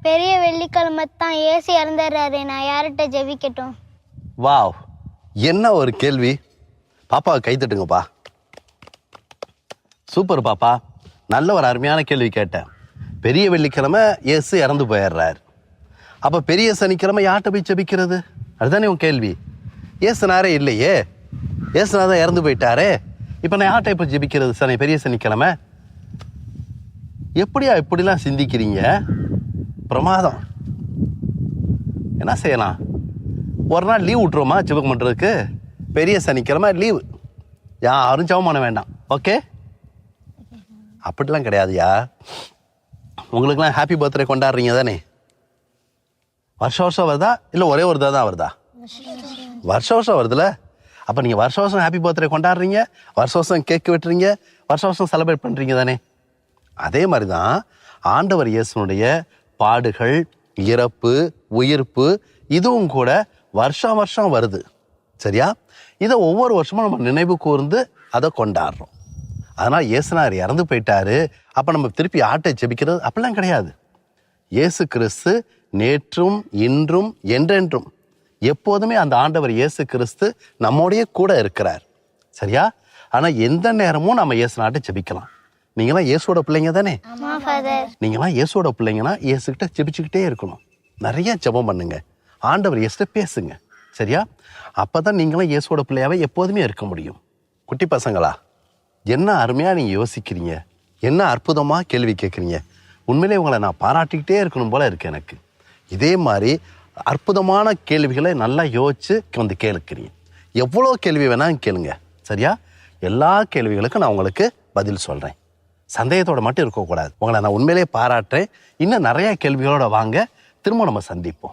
பெரிய வெள்ளிக்கிழமை தான் ஏசு இறந்துடுறாரு. நான் யார்கிட்ட ஜெபிக்கட்டும்? வாவ், என்ன ஒரு கேள்வி. பாப்பாவை கை தட்டுங்கப்பா. சூப்பர் பாப்பா, நல்ல ஒரு அருமையான கேள்வி கேட்டேன். பெரிய வெள்ளிக்கிழமை இயேசு இறந்து போயிடுறாரு. அப்போ பெரிய சனிக்கிழமை யார்கிட்ட போய் ஜெபிக்கிறது? அதுதானே உன் கேள்வி. இயேசுனாரே இல்லையே, இயேசுநாதன் இறந்து போயிட்டாரே. இப்போ நான் யார்கிட்ட இப்போ ஜெபிக்கிறது பெரிய சனிக்கிழமை? எப்படியா இப்படிலாம் சிந்திக்கிறீங்க? பிரமாதம். என்ன செய்யலாம்? ஒரு நாள் லீவ் விட்டுருவோமா ஜெபம் பண்ணுறதுக்கு? பெரிய சனிக்கிழமை லீவு, யாரும் ஜெபம் பண்ண வேண்டாம். ஓகே? அப்படிலாம் கிடையாதுயா. உங்களுக்குலாம் ஹாப்பி பர்த்டே கொண்டாடுறீங்க தானே? வருஷம் வருஷம் வருதா இல்லை ஒரே ஒரு தான் வருதா? வருஷம் வருஷம் வருதுல்ல. அப்போ நீங்கள் வருஷம் வருஷம் ஹாப்பி பர்த்டே கொண்டாடுறீங்க, வருஷம் வருஷம் கேக் வெட்டுறீங்க, வருஷம் வருஷம் செலிப்ரேட் பண்ணுறீங்க தானே? அதே மாதிரி தான் ஆண்டவர் இயேசுனுடைய பாடுகள், இறப்பு, உயிர்ப்பு இதுவும் கூட வருஷம் வருஷம் வருது. சரியா? இதை ஒவ்வொரு வருஷமும் நம்ம நினைவு கூர்ந்து அதை கொண்டாடுறோம். அதனால் இயேசுனார் இறந்து போயிட்டாரு, அப்போ நம்ம திருப்பி ஆட்டை ஜெபிக்கிறது அப்படிலாம் கிடையாது. இயேசு கிறிஸ்து நேற்றும் இன்றும் என்றென்றும் எப்போதுமே அந்த ஆண்டவர் இயேசு கிறிஸ்து நம்மோடைய கூட இருக்கிறார். சரியா? ஆனால் எந்த நேரமும் நம்ம இயேசுநாட்டை ஜெபிக்கலாம். நீங்களாம் இயேசுவோட பிள்ளைங்க தானே? நீங்களாம் இயேசுவோட பிள்ளைங்கன்னா இயேசுகிட்ட ஜெபிச்சுக்கிட்டே இருக்கணும். நிறைய ஜெபம் பண்ணுங்க, ஆண்டவர் இயேசுகிட்ட பேசுங்க. சரியா? அப்பதான் நீங்களும் இயேசுவோட பிள்ளையாவே எப்போதுமே இருக்க முடியும். குட்டி பசங்களா, என்ன அருமையாக நீங்கள் யோசிக்கிறீங்க, என்ன அற்புதமாக கேள்வி கேட்குறீங்க. உண்மையிலே உங்களை நான் பாராட்டிக்கிட்டே இருக்கணும் போல இருக்கு எனக்கு. இதே மாதிரி அற்புதமான கேள்விகளை நல்லா யோசிச்சு வந்து கேட்குறீங்க. எவ்வளோ கேள்வி வேணாலும் கேளுங்க. சரியா? எல்லா கேள்விகளுக்கும் நான் உங்களுக்கு பதில் சொல்கிறேன். சந்தேகத்தோட மட்டும் இருக்கக்கூடாது. உங்களை நான் உண்மையிலே பாராட்டுறேன். இன்னும் நிறைய கேள்விகளோட வாங்க, திரும்ப நம்ம சந்திப்போம்.